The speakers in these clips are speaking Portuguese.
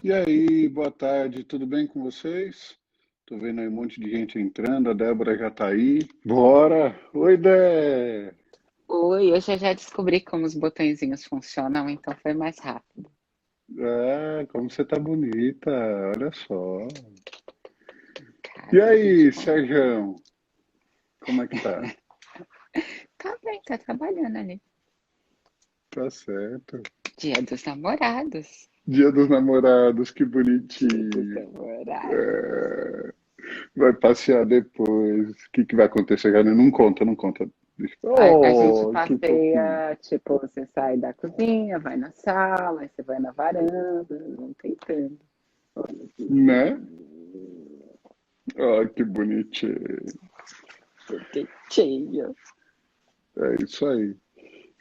E aí, boa tarde, tudo bem com vocês? Tô vendo aí um monte de gente entrando, a Débora já tá aí. Bora! Oi, Dé! Oi, eu já descobri como os botõezinhos funcionam, então foi mais rápido. Ah, como você tá bonita, olha só. E Casa, a gente aí, com... Sérgio, como é que tá? Tá bem, tá trabalhando ali. Tá certo. Dia dos Namorados. Dia dos Namorados, que Dia dos bonitinho. Namorados. É, vai passear depois. O que que vai acontecer? Não conta, não conta. A gente Oh, que fofinho. passeia, tipo, você sai da cozinha, vai na sala, aí você vai na varanda, vão tentando. Olha que Né? Oh, que bonitinho. quentinho. É isso aí.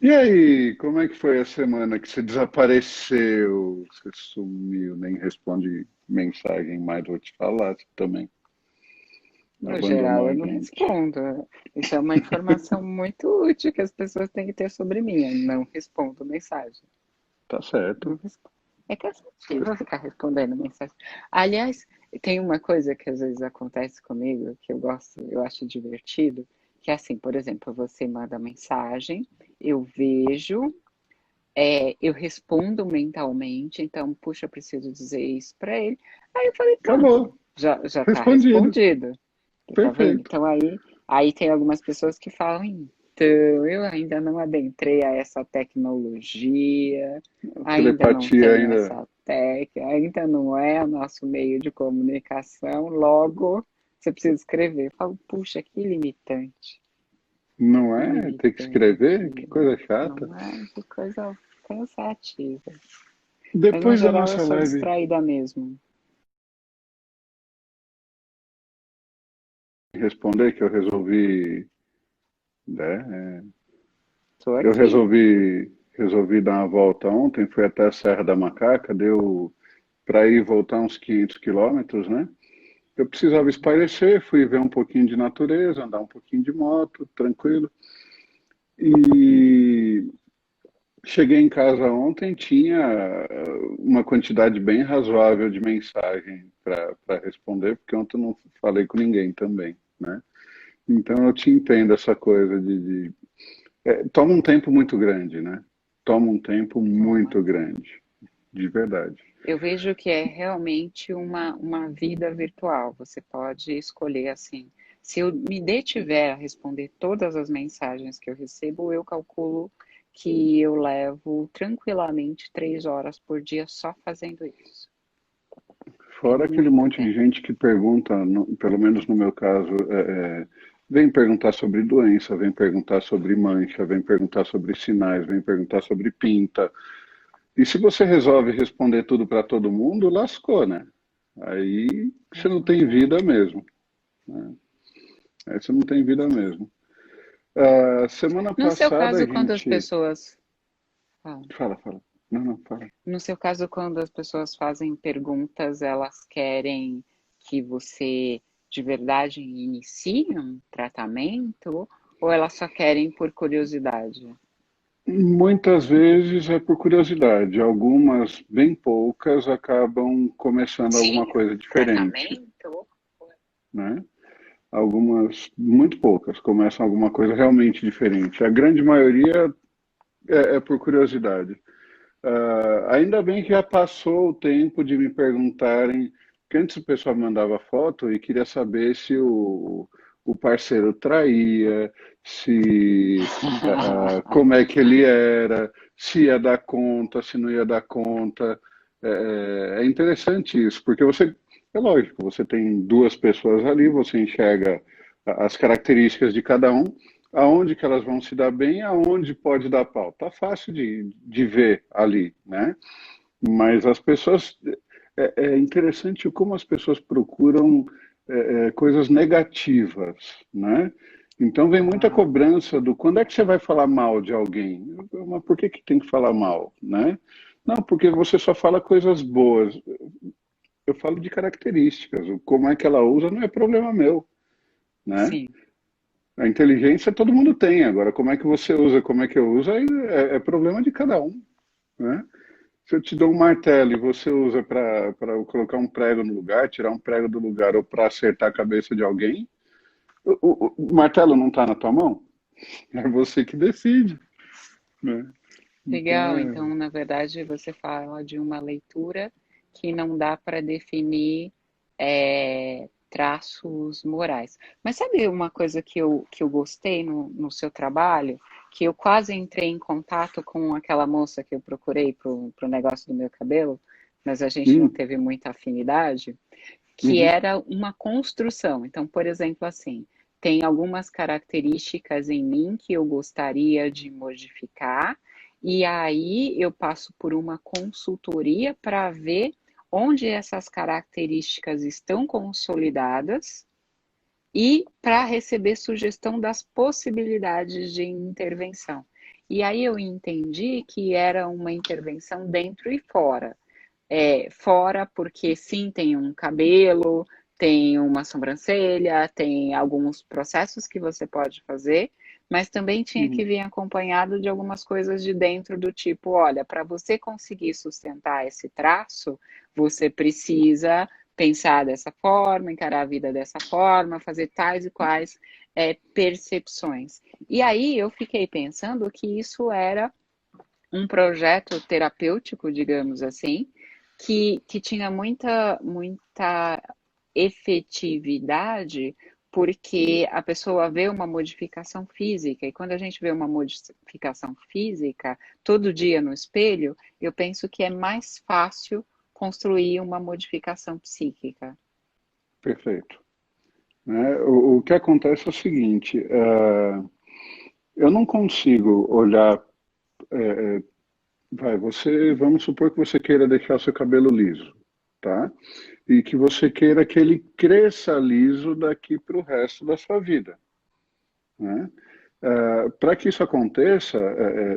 E aí, como é que foi a semana que você desapareceu? Você sumiu, nem responde mensagem mais, vou te falar também. No Abandonou geral, a eu não gente. respondo. Isso é uma informação muito útil que as pessoas têm que ter sobre mim. Eu não respondo mensagem. Tá Não certo. respondo. É cansativo ficar respondendo mensagem. Aliás, tem uma coisa que às vezes acontece comigo que eu gosto, eu acho divertido, que é assim, por exemplo, você manda mensagem, eu vejo, eu respondo mentalmente, então, puxa, eu preciso dizer isso para ele. Aí eu falei, pronto, Acabou. já está Respondido. respondido. Tá vendo? Perfeito. Então aí tem algumas pessoas que falam, então, eu ainda não adentrei a essa tecnologia, ainda não Telepatia tenho ainda essa técnica, ainda não é o nosso meio de comunicação, logo você precisa escrever. Eu falo, puxa, que limitante, não que é? Tem que escrever? Que limitante, coisa chata. não é? Que coisa cansativa. Mas no Depois da geral eu nossa sou live distraída mesmo. responder, que eu resolvi, né? Estou Eu aqui. resolvi dar uma volta ontem, fui até a Serra da Macaca, deu para ir e voltar uns 500 quilômetros, né? Eu precisava espairecer, fui ver um pouquinho de natureza, andar um pouquinho de moto, tranquilo. E cheguei em casa ontem, tinha uma quantidade bem razoável de mensagem para responder, porque ontem eu não falei com ninguém também, né? Então eu te entendo essa coisa toma um tempo muito grande, né? Toma um tempo Toma, muito toma. grande, de verdade. Eu vejo que é realmente uma vida virtual. Você pode escolher assim. Se eu me detiver a responder todas as mensagens que eu recebo, eu calculo que eu levo tranquilamente 3 horas por dia só fazendo isso. É Fora aquele muito monte de tempo. gente que pergunta, pelo menos no meu caso, vem perguntar sobre doença, vem perguntar sobre mancha, vem perguntar sobre sinais, vem perguntar sobre pinta. E se você resolve responder tudo para todo mundo, lascou, né? Aí você não tem vida mesmo. Né? Aí você não tem vida mesmo. Semana No seu passada a caso, quando as gente. pessoas. Ah, Fala, fala. Não, não, fala. no seu caso, quando as pessoas fazem perguntas, elas querem que você de verdade inicie um tratamento ou elas só querem por curiosidade? Muitas vezes é por curiosidade, algumas, bem poucas, acabam começando alguma Sim, coisa um diferente, tratamento? né? Algumas, muito poucas, começam alguma coisa realmente diferente. A grande maioria é por curiosidade. Ainda bem que já passou o tempo de me perguntarem, que antes o pessoal me mandava foto e queria saber se o parceiro traía, se como é que ele era, se ia dar conta, se não ia dar conta. É interessante isso, porque é lógico, você tem duas pessoas ali, você enxerga as características de cada um, aonde que elas vão se dar bem, aonde pode dar pau. Tá fácil de ver ali, né? Mas as pessoas é interessante como as pessoas procuram coisas negativas, né? Então vem muita Ah, cobrança do quando é que você vai falar mal de alguém? Mas por que que tem que falar mal, né? Não, porque você só fala coisas boas. Eu falo de características. Como é que ela usa não é problema meu, né? sim. A inteligência todo mundo tem. Agora, como é que você usa, como é que eu uso, aí é problema de cada um, né? Se eu te dou um martelo e você usa para colocar um prego no lugar, tirar um prego do lugar ou para acertar a cabeça de alguém, o martelo não está na tua mão? É você que decide, né? Então Legal, é. então, na verdade, você fala de uma leitura que não dá para definir traços morais. Mas sabe uma coisa que eu gostei no seu trabalho? Que eu quase entrei em contato com aquela moça que eu procurei pro negócio do meu cabelo, mas a gente não Hum, teve muita afinidade, que uhum, era uma construção. Então, por exemplo, assim, tem algumas características em mim que eu gostaria de modificar, e aí eu passo por uma consultoria para ver onde essas características estão consolidadas e para receber sugestão das possibilidades de intervenção. E aí eu entendi que era uma intervenção dentro e fora. Fora porque sim, tem um cabelo, tem uma sobrancelha, tem alguns processos que você pode fazer, mas também tinha que uhum. vir acompanhado de algumas coisas de dentro do tipo, olha, para você conseguir sustentar esse traço, você precisa pensar dessa forma, encarar a vida dessa forma, fazer tais e quais percepções. E aí eu fiquei pensando que isso era um projeto terapêutico, digamos assim, que tinha muita efetividade, porque a pessoa vê uma modificação física, e quando a gente vê uma modificação física todo dia no espelho, eu penso que é mais fácil construir uma modificação psíquica. Perfeito. Né? O que acontece é o seguinte: eu não consigo olhar. Vamos supor que você queira deixar o seu cabelo liso, tá? E que você queira que ele cresça liso daqui para o resto da sua vida, né? Para que isso aconteça,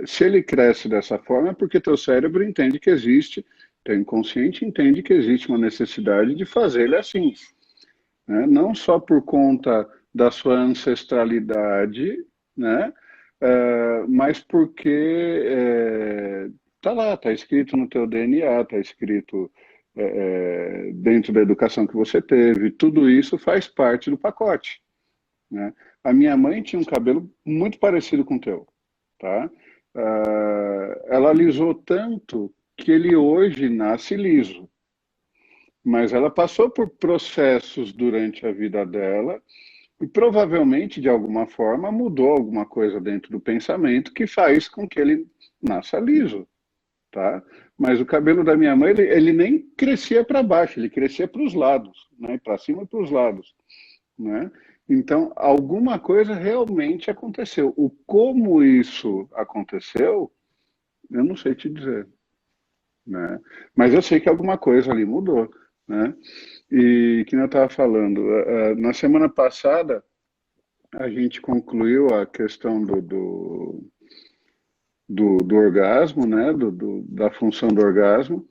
se ele cresce dessa forma, é porque teu cérebro entende que existe, teu inconsciente entende que existe uma necessidade de fazer ele assim, né? Não só por conta da sua ancestralidade, né? Mas porque tá lá, tá escrito no teu DNA, tá escrito dentro da educação que você teve, tudo isso faz parte do pacote, né? A minha mãe tinha um cabelo muito parecido com o teu, tá? Ela alisou tanto que ele hoje nasce liso, mas ela passou por processos durante a vida dela e provavelmente, de alguma forma, mudou alguma coisa dentro do pensamento que faz com que ele nasça liso, tá? Mas o cabelo da minha mãe, ele nem crescia para baixo, ele crescia para os lados, né? Para cima e para os lados, né? Então, alguma coisa realmente aconteceu. O como isso aconteceu, eu não sei te dizer, né? Mas eu sei que alguma coisa ali mudou, né? E que eu estava falando, na semana passada a gente concluiu a questão do orgasmo, né? Da função do orgasmo.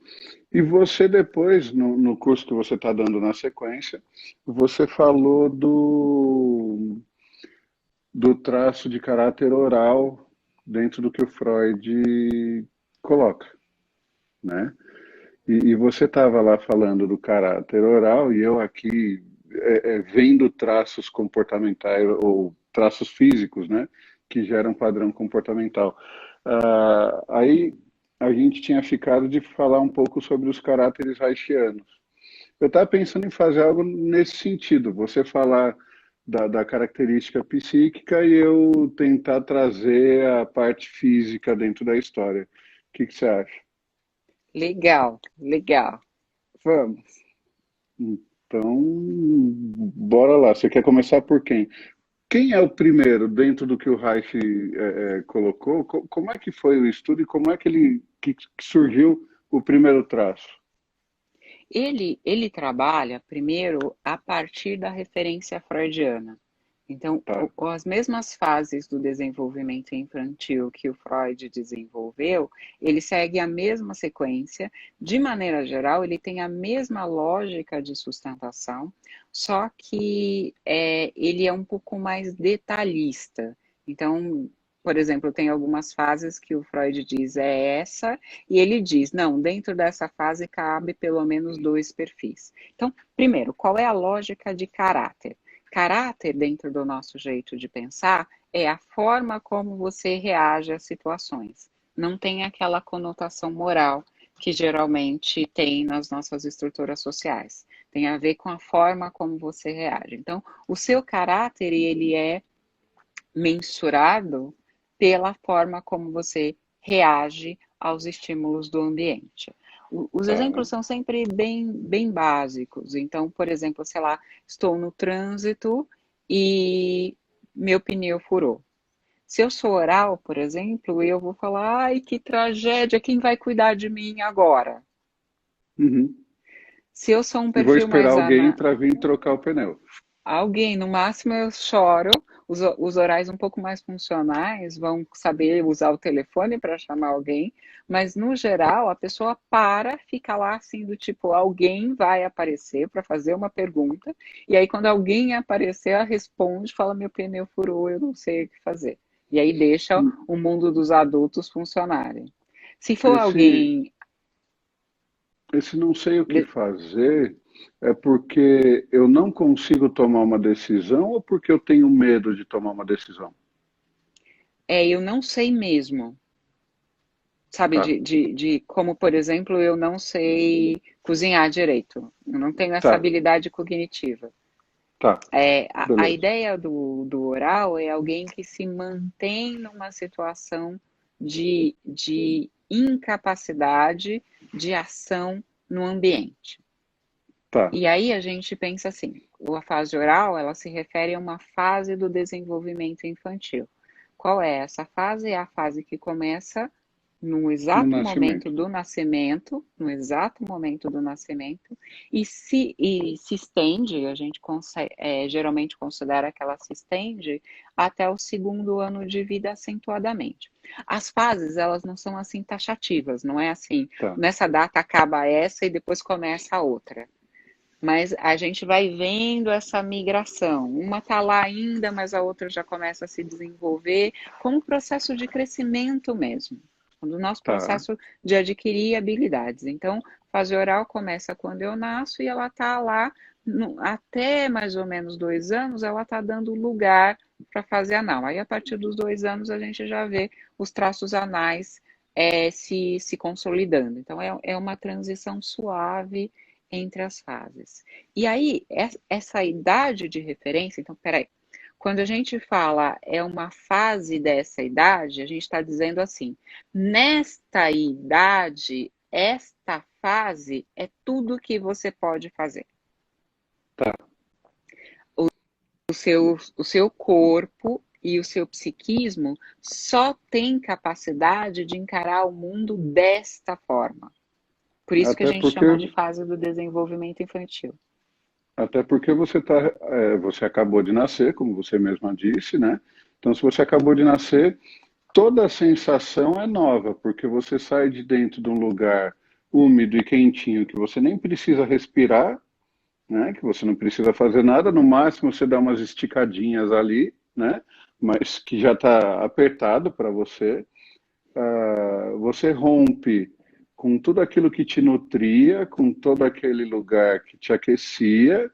E você depois, no curso que você está dando na sequência, você falou do traço de caráter oral dentro do que o Freud coloca, né? E você estava lá falando do caráter oral e eu aqui vendo traços comportamentais ou traços físicos, né, que geram padrão comportamental. Aí a gente tinha ficado de falar um pouco sobre os caráteres haitianos. Eu estava pensando em fazer algo nesse sentido, você falar da característica psíquica e eu tentar trazer a parte física dentro da história. O que você acha? Legal, legal. Vamos. Então, bora lá. Você quer começar por quem? Quem é o primeiro dentro do que o Reich colocou? Como é que foi o estudo e como é que que surgiu o primeiro traço? Ele trabalha primeiro a partir da referência freudiana. Então, Tá. as mesmas fases do desenvolvimento infantil que o Freud desenvolveu, ele segue a mesma sequência. De maneira geral, ele tem a mesma lógica de sustentação, só que ele é um pouco mais detalhista. Então, por exemplo, tem algumas fases que o Freud diz é essa, e ele diz, não, dentro dessa fase cabe pelo menos dois perfis. Então, primeiro, qual é a lógica de caráter? Caráter, dentro do nosso jeito de pensar, é a forma como você reage às situações. Não tem aquela conotação moral que geralmente tem nas nossas estruturas sociais. Tem a ver com a forma como você reage. Então, o seu caráter, ele é mensurado pela forma como você reage aos estímulos do ambiente. Os Tá. exemplos são sempre bem básicos. Então, por exemplo, sei lá, estou no trânsito e meu pneu furou. Se eu sou oral, por exemplo, eu vou falar, ai, que tragédia, quem vai cuidar de mim agora? Uhum. Se eu sou um E vou perfil esperar mais alguém para vir trocar o pneu. alguém, no máximo eu choro. Os orais um pouco mais funcionais vão saber usar o telefone para chamar alguém, mas no geral a pessoa para, fica lá assim do tipo, alguém vai aparecer para fazer uma pergunta, e aí quando alguém aparecer, ela responde, fala meu pneu furou, eu não sei o que fazer. E aí deixa o mundo dos adultos funcionarem. Se for Esse, alguém. esse não sei o que fazer é porque eu não consigo tomar uma decisão ou porque eu tenho medo de tomar uma decisão? Eu não sei mesmo. Sabe, Tá, de como, por exemplo, eu não sei cozinhar direito. Eu não tenho essa tá, habilidade cognitiva. tá. A Beleza. ideia do oral é alguém que se mantém numa situação de incapacidade de ação no ambiente. Tá, E aí a gente pensa assim, a fase oral, ela se refere a uma fase do desenvolvimento infantil. Qual é essa fase? É a fase que começa no no exato momento nascimento. do nascimento, no exato momento do nascimento, e se estende, a gente geralmente considera que ela se estende até o segundo ano de vida acentuadamente. As fases, elas não são assim taxativas, não é assim, Tá, nessa data acaba essa e depois começa a outra. Mas a gente vai vendo essa migração. Uma está lá ainda, mas a outra já começa a se desenvolver, como um processo de crescimento mesmo, do nosso tá. processo de adquirir habilidades. Então, fase oral começa quando eu nasço e ela está lá até mais ou menos 2 anos, ela está dando lugar para fase anal. Aí, a partir dos 2 anos, a gente já vê os traços anais se consolidando. Então, é uma transição suave entre as fases. E aí, essa idade de referência, então, peraí, quando a gente fala é uma fase dessa idade, a gente está dizendo assim, nesta idade, esta fase é tudo que você pode fazer. Tá. O seu corpo e o seu psiquismo só tem capacidade de encarar o mundo desta forma. Por isso que a Até gente porque, chamou de fase do desenvolvimento infantil. até porque você acabou de nascer, como você mesma disse, né? Então, se você acabou de nascer, toda a sensação é nova, porque você sai de dentro de um lugar úmido e quentinho que você nem precisa respirar, né? Que você não precisa fazer nada, no máximo você dá umas esticadinhas ali, né? Mas que já está apertado para você. Você rompe com tudo aquilo que te nutria, com todo aquele lugar que te aquecia,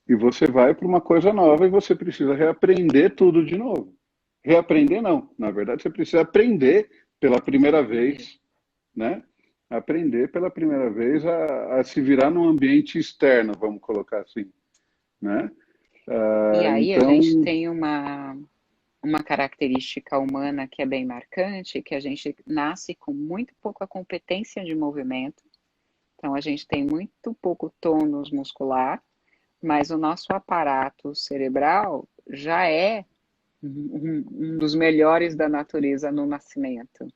e você vai para uma coisa nova e você precisa reaprender tudo de novo. Reaprender não, na verdade você precisa aprender pela primeira vez, né? Aprender pela primeira vez a se virar num ambiente externo, vamos colocar assim, né? E aí a Então, gente tem uma característica humana que é bem marcante, que a gente nasce com muito pouca competência de movimento, então a gente tem muito pouco tônus muscular, mas o nosso aparato cerebral já é um dos melhores da natureza no nascimento.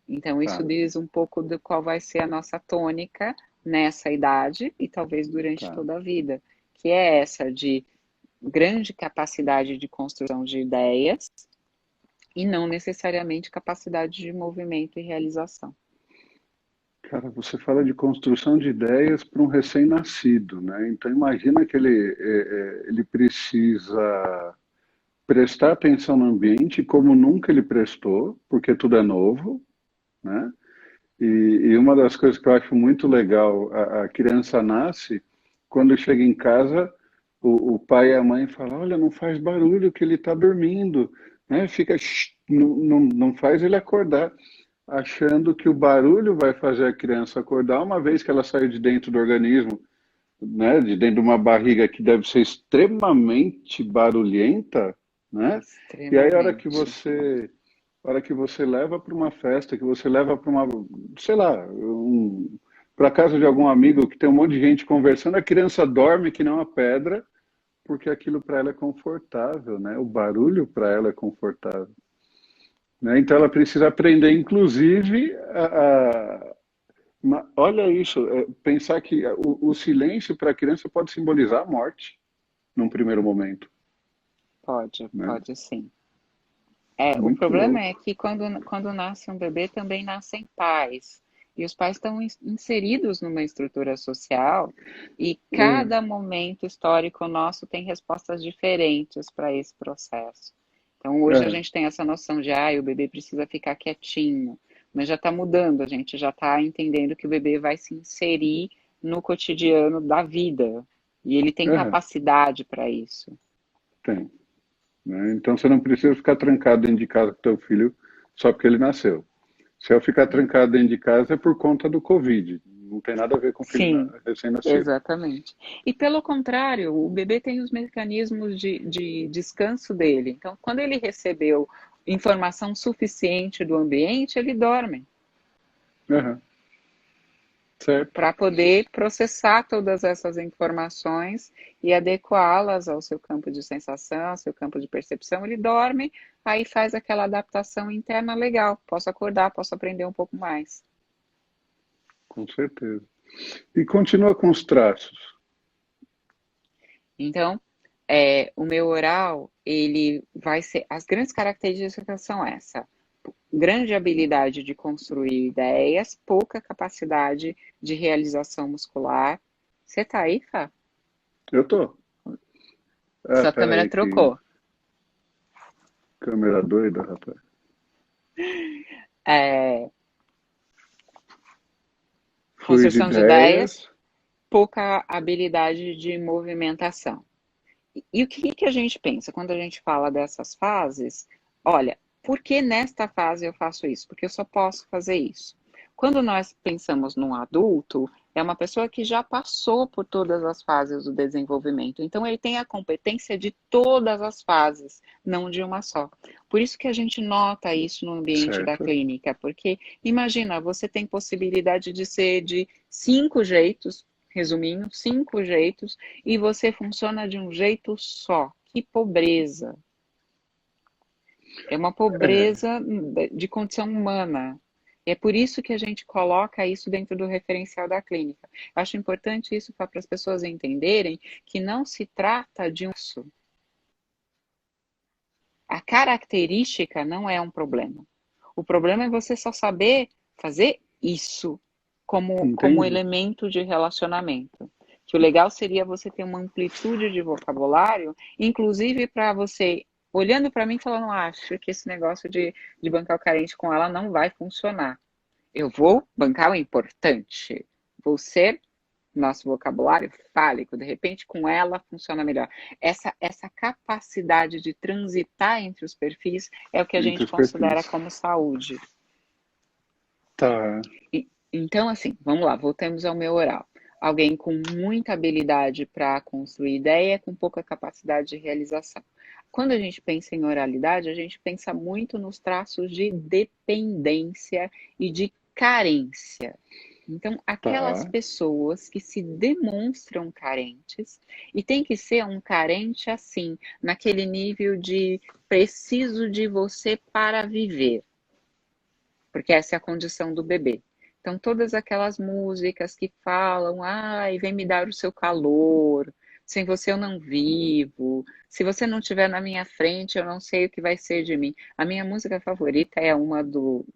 Então isso tá, diz um pouco de qual vai ser a nossa tônica nessa idade e talvez durante tá. toda a vida, que é essa de grande capacidade de construção de ideias e não necessariamente capacidade de movimento e realização. Cara, você fala de construção de ideias para um recém-nascido, né? Então imagina que ele precisa prestar atenção no ambiente como nunca ele prestou, porque tudo é novo, né? E uma das coisas que eu acho muito legal, a criança nasce, quando chega em casa, o pai e a mãe falam, olha, não faz barulho que ele está dormindo, né? Fica, "Shh", não faz ele acordar, achando que o barulho vai fazer a criança acordar, uma vez que ela saiu de dentro do organismo, né? De dentro de uma barriga que deve ser extremamente barulhenta, né? E aí Extremamente. a hora que você leva para uma festa, que você leva para uma, sei lá, para casa de algum amigo que tem um monte de gente conversando, a criança dorme que nem uma pedra, porque aquilo para ela é confortável, né? O barulho para ela é confortável, né? Então ela precisa aprender, inclusive, olha isso, pensar que o silêncio para a criança pode simbolizar a morte, num primeiro momento, Pode, né? pode sim. É, o Muito problema é louco. que quando nasce um bebê também nascem pais. E os pais estão inseridos numa estrutura social e É, cada momento histórico nosso tem respostas diferentes para esse processo. Então hoje a é, gente tem essa noção de, o bebê precisa ficar quietinho, mas já está mudando, a gente já está entendendo que o bebê vai se inserir no cotidiano da vida e ele tem é, capacidade para isso. tem. Né? Então você não precisa ficar trancado dentro de casa com teu filho só porque ele nasceu. Se eu ficar trancado dentro de casa é por conta do Covid. Não tem nada a ver com o filho Sim, recém-nascido. exatamente. E pelo contrário, o bebê tem os mecanismos de descanso dele. Então, quando ele recebeu informação suficiente do ambiente, ele dorme Aham, certo. para poder processar todas essas informações e adequá-las ao seu campo de sensação, ao seu campo de percepção. Ele dorme, aí faz aquela adaptação interna legal. Posso acordar, posso aprender um pouco mais. Com certeza. E continua com os traços. Então, o meu oral, ele vai ser. As grandes características são essa: grande habilidade de construir ideias, pouca capacidade de realização muscular. Você tá aí, Fá? Eu tô. Ah, Sua câmera peraí, que trocou. câmera doida, rapaz. É, Fluir de construção de ideias, ideias. pouca habilidade de movimentação. E o que, que a gente pensa quando a gente fala dessas fases? Olha, por que nesta fase eu faço isso? Porque eu só posso fazer isso. Quando nós pensamos num adulto, é uma pessoa que já passou por todas as fases do desenvolvimento. Então, ele tem a competência de todas as fases, não de uma só. Por isso que a gente nota isso no ambiente da Certo. clínica, porque imagina, você tem possibilidade de ser de 5 jeitos, resumindo, 5 jeitos, e você funciona de um jeito só. Que pobreza! É uma É, pobreza de condição humana. E é por isso que a gente coloca isso dentro do referencial da clínica. Eu acho importante isso para as pessoas entenderem que não se trata de um. A característica não é um problema. O problema é você só saber fazer isso como entendi. elemento de relacionamento. Que o legal seria você ter uma amplitude de vocabulário, inclusive para você, olhando para mim, falando, acho que esse negócio de bancar o carente com ela não vai funcionar. Eu vou bancar o importante. Vou ser nosso vocabulário fálico, de repente com ela funciona melhor. Essa capacidade de transitar entre os perfis é o que a Entre gente os considera perfis. como saúde. Tá. Então, assim, vamos lá, voltemos ao meu oral. Alguém com muita habilidade para construir ideia, com pouca capacidade de realização. Quando a gente pensa em oralidade, a gente pensa muito nos traços de dependência e de carência. Então, aquelas Tá. pessoas que se demonstram carentes, e tem que ser um carente assim, naquele nível de preciso de você para viver, porque essa é a condição do bebê. Então, todas aquelas músicas que falam, ai, vem me dar o seu calor, sem você eu não vivo, se você não estiver na minha frente, eu não sei o que vai ser de mim. A minha música favorita é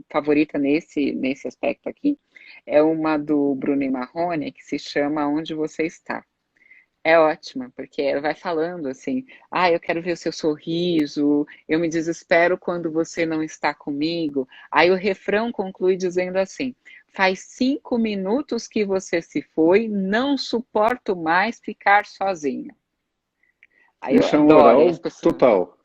favorita nesse aspecto aqui, é uma do Bruno e Marrone, que se chama Onde Você Está. É ótima, porque ela vai falando assim, ah, eu quero ver o seu sorriso, eu me desespero quando você não está comigo. Aí o refrão conclui dizendo assim, faz 5 minutos que você se foi, não suporto mais ficar sozinha. Aí eu Isso é um adoro, e as oral pessoas... total.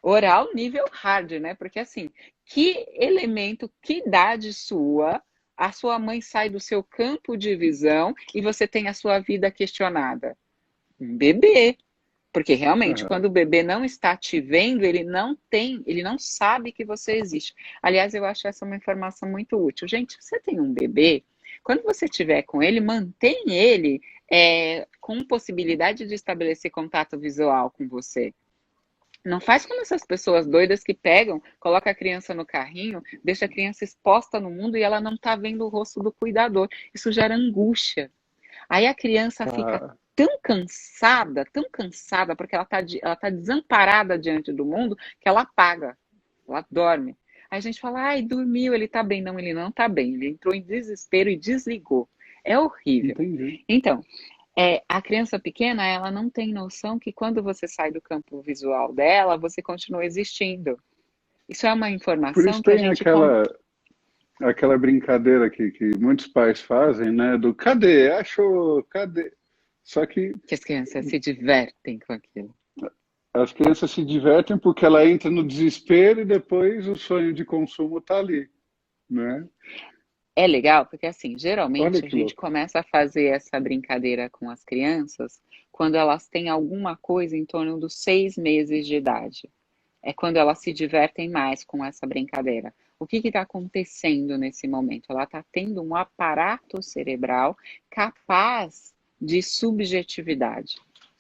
Oral nível hard, né? Porque assim, que elemento, que idade sua, a sua mãe sai do seu campo de visão e você tem a sua vida questionada? Um bebê. Porque realmente, Aham. quando o bebê não está te vendo, ele não sabe que você existe. Aliás, eu acho essa uma informação muito útil. Gente, você tem um bebê, quando você estiver com ele, mantém ele com possibilidade de estabelecer contato visual com você. Não faz como essas pessoas doidas que pegam, coloca a criança no carrinho, deixa a criança exposta no mundo e ela não está vendo o rosto do cuidador. Isso gera angústia. Aí a criança fica Ah, tão cansada, porque ela tá desamparada diante do mundo, que ela apaga, ela dorme. Aí a gente fala, ai, dormiu, ele tá bem. Não, ele não tá bem. Ele entrou em desespero e desligou. É horrível. entendi. Então, a criança pequena, ela não tem noção que quando você sai do campo visual dela, você continua existindo. Isso é uma Por informação isso que a tem gente aquela brincadeira que muitos pais fazem, né? Do cadê? Achou? Cadê? Só que que as crianças se divertem com aquilo. as crianças se divertem porque ela entra no desespero e depois o sonho de consumo está ali, né? É legal, porque assim, Olha geralmente a que gente louco. começa a fazer essa brincadeira com as crianças quando elas têm alguma coisa em torno dos 6 meses de idade. É quando elas se divertem mais com essa brincadeira. O que está acontecendo nesse momento? Ela está tendo um aparato cerebral capaz de subjetividade.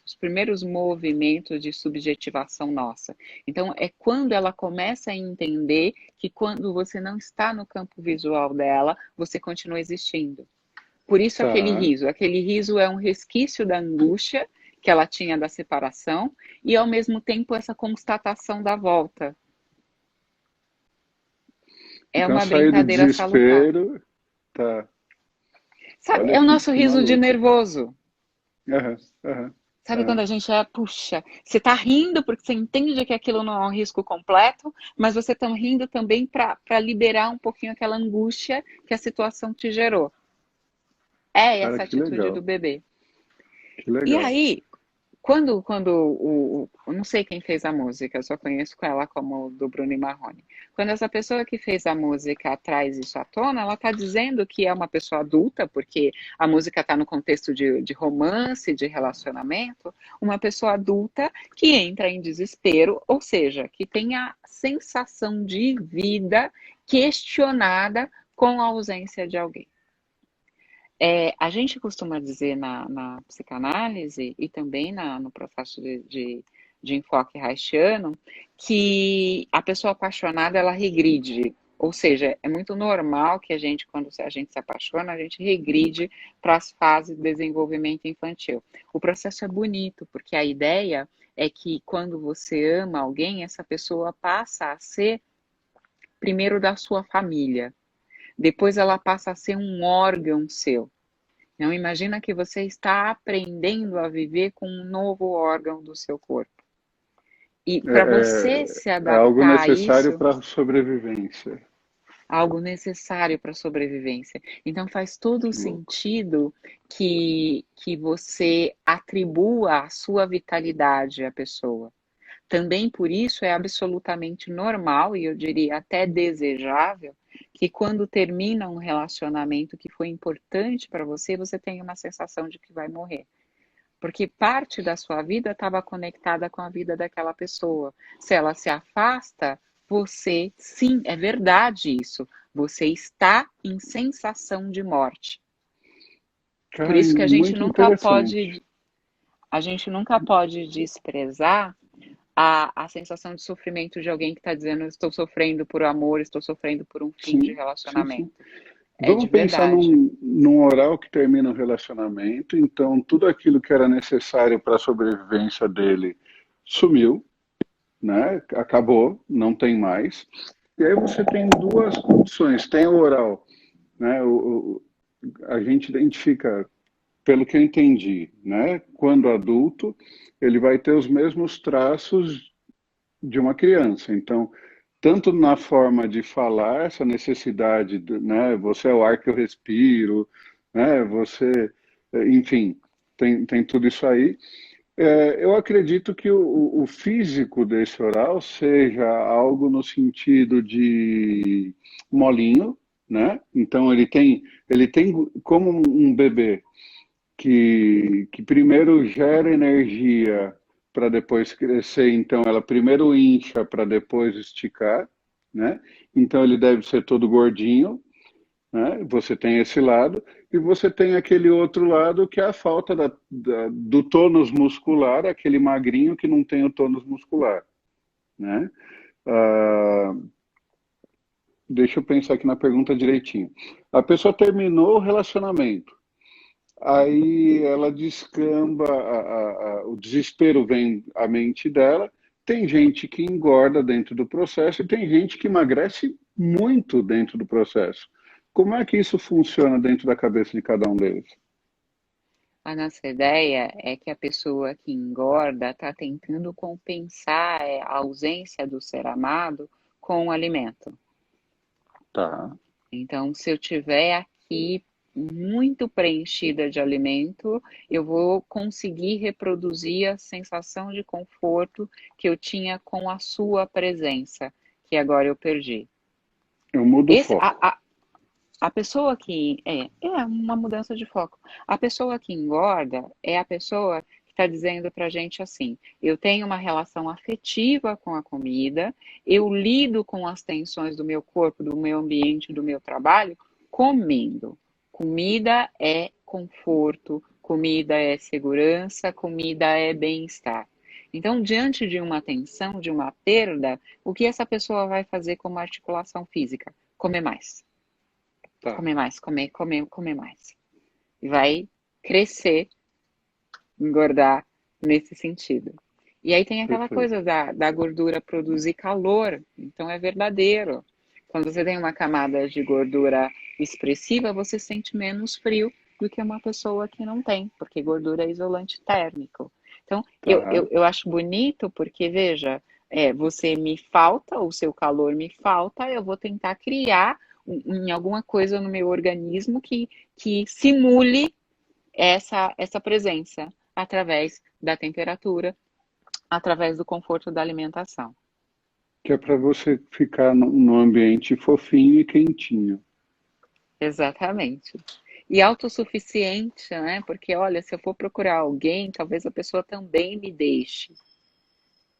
Os primeiros movimentos de subjetivação nossa. Então, é quando ela começa a entender que quando você não está no campo visual dela, você continua existindo. Por isso aquele Tá. riso. Aquele riso é um resquício da angústia que ela tinha da separação e ao mesmo tempo essa constatação da volta. É Então uma sair do brincadeira salutar. desespero, tá. Sabe, Olha é o nosso que riso de maluco. nervoso. Aham, aham, Sabe quando aham. a gente puxa, você tá rindo porque você entende que aquilo não é um risco completo, mas você tá rindo também para liberar um pouquinho aquela angústia que a situação te gerou. É Cara, essa que atitude do legal. bebê. Que E legal. aí, quando eu não sei quem fez a música, eu só conheço ela como do Bruno e Marrone. Quando essa pessoa que fez a música traz isso à tona, ela está dizendo que é uma pessoa adulta, porque a música está no contexto de romance, de relacionamento, uma pessoa adulta que entra em desespero, ou seja, que tem a sensação de vida questionada com a ausência de alguém. A gente costuma dizer na psicanálise e também no processo de enfoque haitiano que a pessoa apaixonada ela regride, ou seja, é muito normal que a gente, quando a gente se apaixona, a gente regride para as fases de desenvolvimento infantil. O processo é bonito, porque a ideia é que quando você ama alguém, essa pessoa passa a ser primeiro da sua família, depois ela passa a ser um órgão seu. Não imagina que você está aprendendo a viver com um novo órgão do seu corpo. E É, para você se é algo adaptar a necessário isso, para sobrevivência. algo necessário para a sobrevivência. Então faz todo o Que louco. sentido que você atribua a sua vitalidade à pessoa. Também por isso é absolutamente normal e eu diria até desejável que quando termina um relacionamento que foi importante para você, você tenha uma sensação de que vai morrer. Porque parte da sua vida estava conectada com a vida daquela pessoa. Se ela se afasta, você, sim, é verdade isso. Você está em sensação de morte. Por Cara, isso que muito interessante. a gente nunca pode desprezar a sensação de sofrimento de alguém que está dizendo estou sofrendo por amor, estou sofrendo por um fim de Sim, sim, sim. relacionamento. É de Vamos pensar verdade. num oral que termina o relacionamento, então tudo aquilo que era necessário para a sobrevivência dele sumiu, né? Acabou, não tem mais. E aí você tem duas condições. Tem o oral, né? A gente identifica pelo que eu entendi, né? Quando adulto, ele vai ter os mesmos traços de uma criança. Então, tanto na forma de falar, essa necessidade, né? Você é o ar que eu respiro, né? Você, enfim, tem tudo isso aí. Eu acredito que o físico desse oral seja algo no sentido de molinho, né? Então ele tem como um bebê que primeiro gera energia para depois crescer, então ela primeiro incha para depois esticar, né? Então ele deve ser todo gordinho, né? Você tem esse lado, e você tem aquele outro lado que é a falta do tônus muscular, aquele magrinho que não tem o tônus muscular, né? Ah, deixa eu pensar aqui na pergunta direitinho. A pessoa terminou o relacionamento, aí ela descamba, o desespero vem à mente dela. Tem gente que engorda dentro do processo e tem gente que emagrece muito dentro do processo. Como é que isso funciona dentro da cabeça de cada um deles? A nossa ideia é que a pessoa que engorda está tentando compensar a ausência do ser amado com o alimento. Tá, Então, se eu tiver aqui muito preenchida de alimento, eu vou conseguir reproduzir a sensação de conforto que eu tinha com a sua presença, que agora eu perdi. eu mudo o Esse, foco. a pessoa que é uma mudança de foco. A pessoa que engorda é a pessoa que está dizendo para a gente assim: eu tenho uma relação afetiva com a comida, eu lido com as tensões do meu corpo, do meu ambiente, do meu trabalho, comendo. Comida é conforto, comida é segurança, comida é bem-estar. Então, diante de uma tensão, de uma perda, o que essa pessoa vai fazer como articulação física? Comer mais. Tá, Comer mais, comer, comer, comer mais. E vai crescer, engordar nesse sentido. E aí tem aquela perfeito. coisa da gordura produzir calor, então é verdadeiro. Quando você tem uma camada de gordura expressiva, você sente menos frio do que uma pessoa que não tem, porque gordura é isolante térmico. Então, Tá, eu acho bonito porque, veja, você me falta, o seu calor me falta, eu vou tentar criar em alguma coisa no meu organismo que simule essa presença através da temperatura, através do conforto da alimentação. que é para você ficar num ambiente fofinho e quentinho. Exatamente. E autossuficiente, né? Porque, olha, se eu for procurar alguém, talvez a pessoa também me deixe.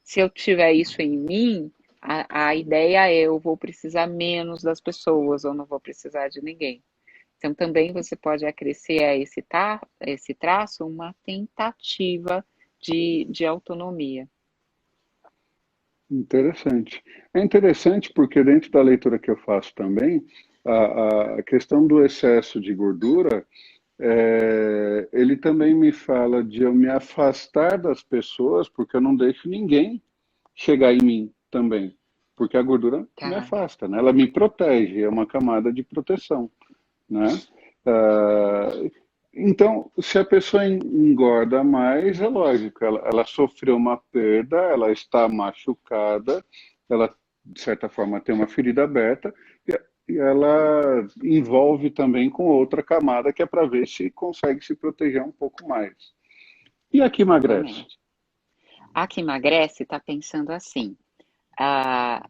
Se eu tiver isso em mim, a ideia é eu vou precisar menos das pessoas, ou não vou precisar de ninguém. Então, também você pode acrescer a esse traço uma tentativa de autonomia. Interessante. É interessante porque dentro da leitura que eu faço também, a questão do excesso de gordura, ele também me fala de eu me afastar das pessoas, porque eu não deixo ninguém chegar em mim também. Porque a gordura me Tá? afasta, né? Ela me protege, é uma camada de proteção, né? Ah, então, se a pessoa engorda mais, é lógico, ela sofreu uma perda, ela está machucada, ela, de certa forma, tem uma ferida aberta, e ela envolve também com outra camada, que é para ver se consegue se proteger um pouco mais. E aqui emagrece? Exatamente. A que emagrece está pensando assim: ah,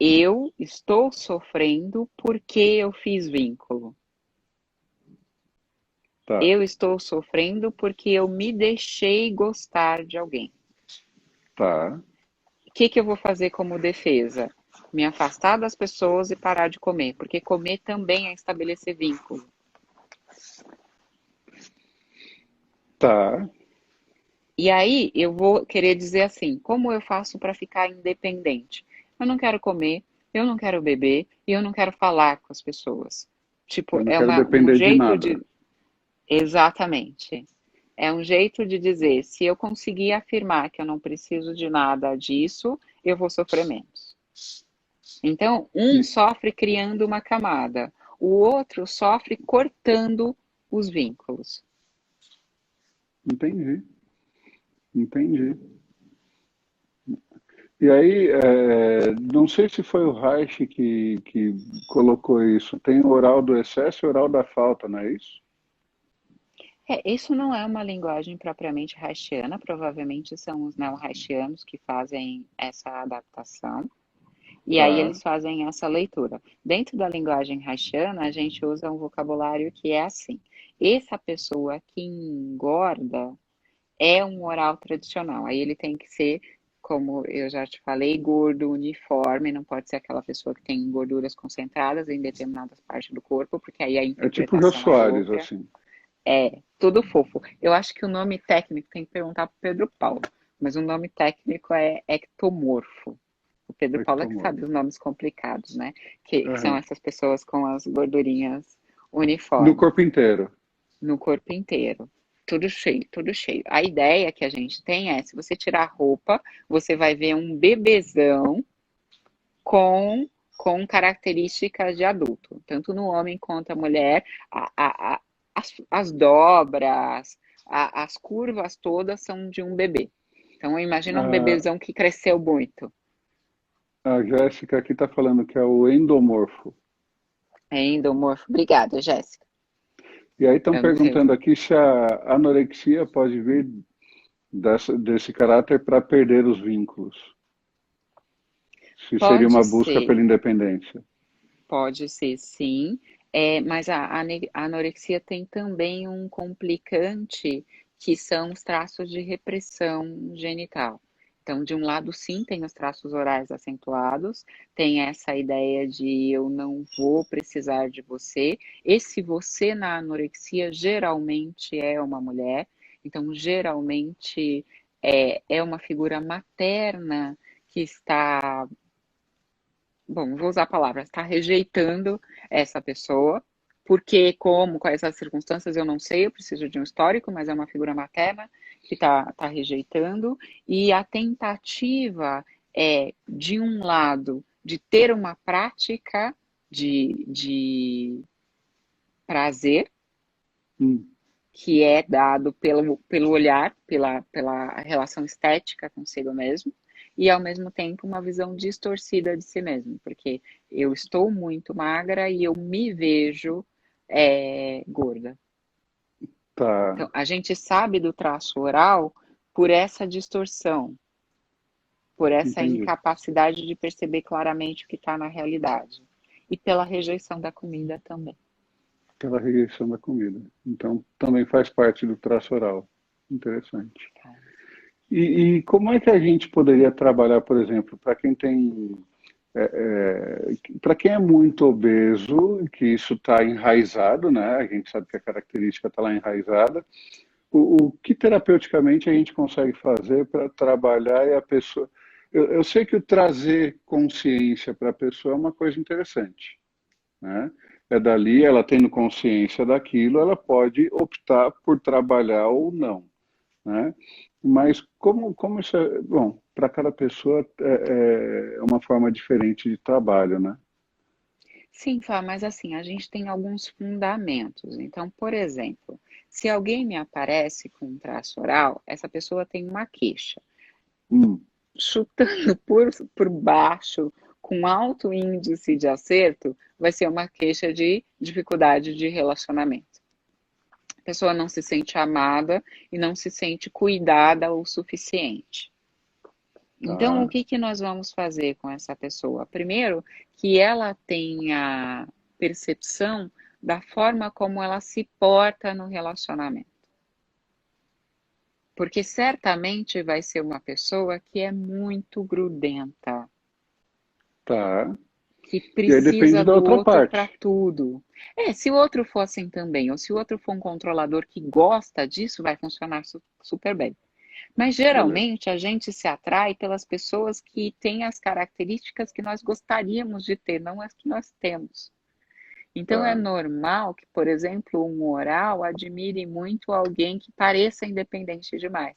eu estou sofrendo porque eu fiz vínculo. Tá, Eu estou sofrendo porque eu me deixei gostar de alguém. tá, O que eu vou fazer como defesa? Me afastar das pessoas e parar de comer, porque comer também é estabelecer vínculo. tá. E aí eu vou querer dizer assim: como eu faço para ficar independente? Eu não quero comer, eu não quero beber e eu não quero falar com as pessoas. Tipo, Eu não é quero um depender de jeito nada. de. Exatamente. É um jeito de dizer: se eu conseguir afirmar que eu não preciso de nada disso, eu vou sofrer menos. Então, um E- sofre criando uma camada, o outro sofre cortando os vínculos. Entendi, entendi. E aí, não sei se foi o Reich que colocou isso. Tem o oral do excesso e o oral da falta, não é isso? Isso não é uma linguagem propriamente haitiana, provavelmente são os neo-haitianos que fazem essa adaptação, e aí Tá. eles fazem essa leitura. Dentro da linguagem haitiana, a gente usa um vocabulário que é assim: essa pessoa que engorda é um oral tradicional. Aí ele tem que ser, como eu já te falei, gordo, uniforme, não pode ser aquela pessoa que tem gorduras concentradas em determinadas partes do corpo, porque aí a É tipo o Jô interpretação é Soares, outra. assim. É, tudo fofo. Eu acho que o nome técnico tem que perguntar para o Pedro Paulo, mas o nome técnico é ectomorfo. O Pedro Paulo é que sabe os Ectomorfo. nomes complicados, né? Que são Aham. essas pessoas com as gordurinhas No uniformes corpo inteiro. no corpo inteiro. Tudo cheio, tudo cheio. A ideia que a gente tem é, se você tirar a roupa, você vai ver um bebezão com, com características de adulto, tanto no homem quanto a mulher. As dobras, as curvas todas são de um bebê. Então, imagina um A, bebezão que cresceu muito. a Jéssica aqui está falando que é o endomorfo. É endomorfo. Obrigada, Jéssica. E aí estão Eu não sei. perguntando aqui se a anorexia pode vir desse caráter para perder os vínculos. Se seria Pode uma busca ser. pela independência. Pode ser sim, mas a anorexia tem também um complicante que são os traços de repressão genital. Então, de um lado, sim, tem os traços orais acentuados, tem essa ideia de eu não vou precisar de você. Esse você na anorexia geralmente é uma mulher, então, geralmente é uma figura materna que está, bom, vou usar a palavra, está rejeitando essa pessoa, porque como, quais as circunstâncias, eu não sei, eu preciso de um histórico, mas é uma figura materna que está rejeitando, e a tentativa é, de um lado, de ter uma prática de prazer, Hum, que é dado pelo olhar, pela relação estética consigo mesmo, e ao mesmo tempo uma visão distorcida de si mesmo, porque eu estou muito magra e eu me vejo gorda. tá, Então, a gente sabe do traço oral por essa distorção, por essa entendi. incapacidade de perceber claramente o que está na realidade, e pela rejeição da comida também. Pela rejeição da comida. Então, também faz parte do traço oral. Interessante. E como é que a gente poderia trabalhar, por exemplo, para quem tem, para quem é muito obeso, que isso está enraizado, né? A gente sabe que a característica está lá enraizada. O que terapeuticamente a gente consegue fazer para trabalhar e a pessoa. Eu sei que o trazer consciência para a pessoa é uma coisa interessante, né? É dali, ela tendo consciência daquilo, ela pode optar por trabalhar ou não, né? Mas como isso é, bom, para cada pessoa é uma forma diferente de trabalho, né? Sim, Fá, mas assim, a gente tem alguns fundamentos. Então, por exemplo, se alguém me aparece com um traço oral, essa pessoa tem uma queixa. Hum, Chutando por baixo, com alto índice de acerto, vai ser uma queixa de dificuldade de relacionamento. A pessoa não se sente amada e não se sente cuidada o suficiente. Então, o tá, que que nós vamos fazer com essa pessoa? Primeiro, que ela tenha percepção da forma como ela se porta no relacionamento. Porque certamente vai ser uma pessoa que é muito grudenta, tá. que E aí depende precisa da do outra outro para parte. tudo. Se o outro for assim também, ou se o outro for um controlador que gosta disso, vai funcionar super bem. Mas Beleza. geralmente a gente se atrai pelas pessoas que têm as características que nós gostaríamos de ter, não as que nós temos. Então é Tá, normal que, por exemplo, um oral admire muito alguém que pareça independente demais.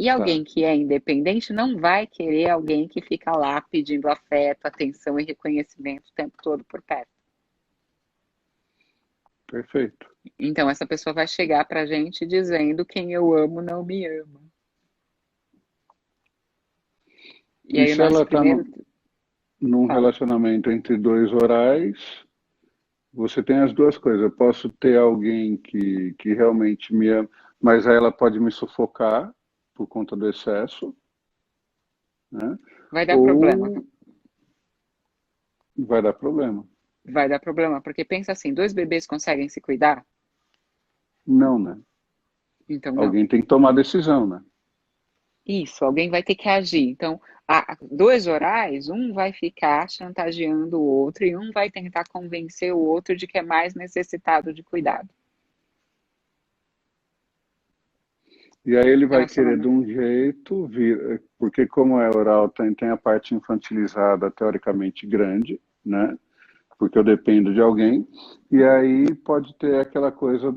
E tá. alguém que é independente não vai querer alguém que fica lá pedindo afeto, atenção e reconhecimento o tempo todo por perto. Perfeito. Então, essa pessoa vai chegar pra gente dizendo quem eu amo não me ama. E E aí, o se ela nosso está primeiro. num Fala. relacionamento entre dois orais, você tem as duas coisas. Eu posso ter alguém que realmente me ama, mas aí ela pode me sufocar por conta do excesso, né? Vai dar problema. Ou vai dar problema. Vai dar problema, porque pensa assim, dois bebês conseguem se cuidar? Não, né? Então, não. Alguém tem que tomar decisão, né? Isso, alguém vai ter que agir. Então, dois orais, um vai ficar chantageando o outro e um vai tentar convencer o outro de que é mais necessitado de cuidado. E aí ele vai querer de Relacionamento. um jeito, porque como é oral, tem a parte infantilizada teoricamente grande, né? Porque eu dependo de alguém, e aí pode ter aquela coisa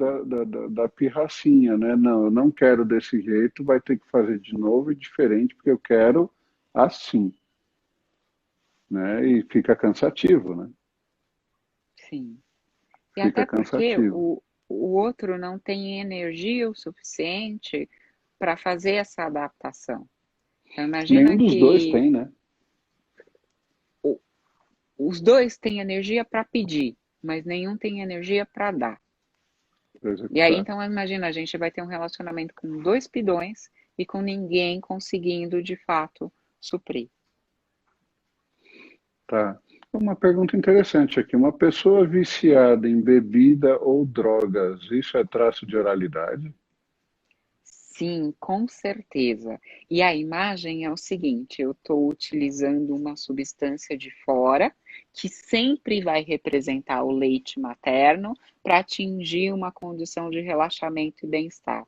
da pirracinha, né? Não, eu não quero desse jeito, vai ter que fazer de novo e diferente, porque eu quero assim, né? E fica cansativo, né? Sim. E Fica até porque cansativo. o outro não tem energia o suficiente para fazer essa adaptação. Então, Nenhum imagina dos dois que tem, né? o- os dois têm energia para pedir, mas nenhum tem energia para dar. Para E aí, executar. então, imagina, a gente vai ter um relacionamento com dois pidões e com ninguém conseguindo, de fato, suprir. Tá. Uma pergunta interessante aqui. Uma pessoa viciada em bebida ou drogas, isso é traço de oralidade? Sim, com certeza. E a imagem é o seguinte: eu estou utilizando uma substância de fora que sempre vai representar o leite materno para atingir uma condição de relaxamento e bem-estar.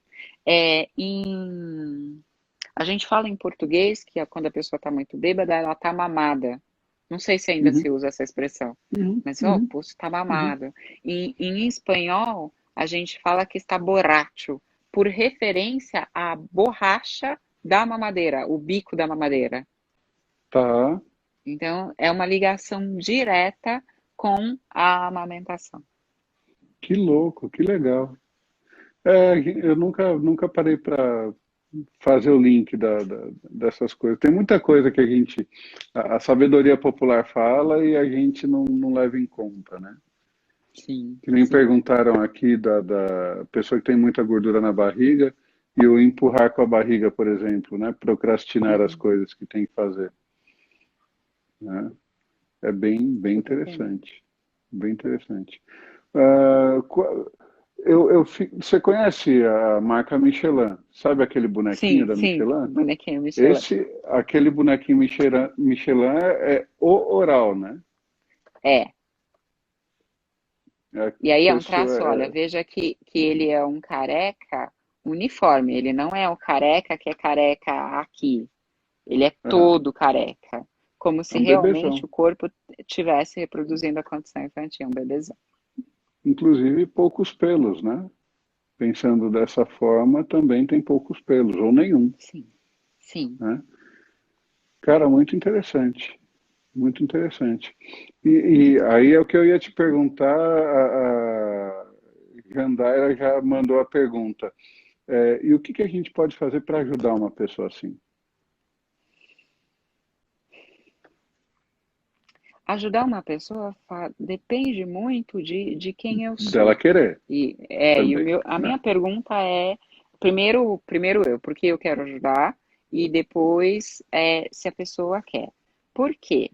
A gente fala em português que quando a pessoa está muito bêbada, ela está mamada. Não sei se ainda se Uhum, usa essa expressão, uhum, mas, ó, uhum, poxa, está uhum. mamado. Em espanhol, a gente fala que está borracho, por referência à borracha da mamadeira, o bico da mamadeira. Tá. Então, é uma ligação direta com a amamentação. Que louco, que legal. É, eu nunca parei para fazer o link dessas coisas. Tem muita coisa que a sabedoria popular fala e a gente não leva em conta, né? Sim, Que nem sim. perguntaram aqui da pessoa que tem muita gordura na barriga e o empurrar com a barriga, por exemplo, né? Procrastinar as Uhum, coisas que tem que fazer, né? É bem exatamente. interessante, bem interessante. Ah, você conhece a marca Michelin? Sabe aquele bonequinho Sim, da sim, Michelin? bonequinho Michelin. Aquele bonequinho Michelin é o oral, né? É, É a e aí é um pessoa, traço, olha, veja que ele é um careca uniforme, ele não é o careca que é careca aqui, ele é aham, todo careca, como é se um realmente bebezão. o corpo estivesse reproduzindo a condição infantil, um bebezão. Inclusive poucos pelos, né? Pensando dessa forma, também tem poucos pelos, ou nenhum, Sim, sim. né? Cara, muito interessante, muito interessante. E aí é o que eu ia te perguntar, a Jandaira já mandou a pergunta. E o que que a gente pode fazer para ajudar uma pessoa assim? Ajudar uma pessoa depende muito de quem eu Dela sou. querer E também, a né? minha pergunta é, primeiro eu, porque eu quero ajudar, e depois se a pessoa quer. Por quê?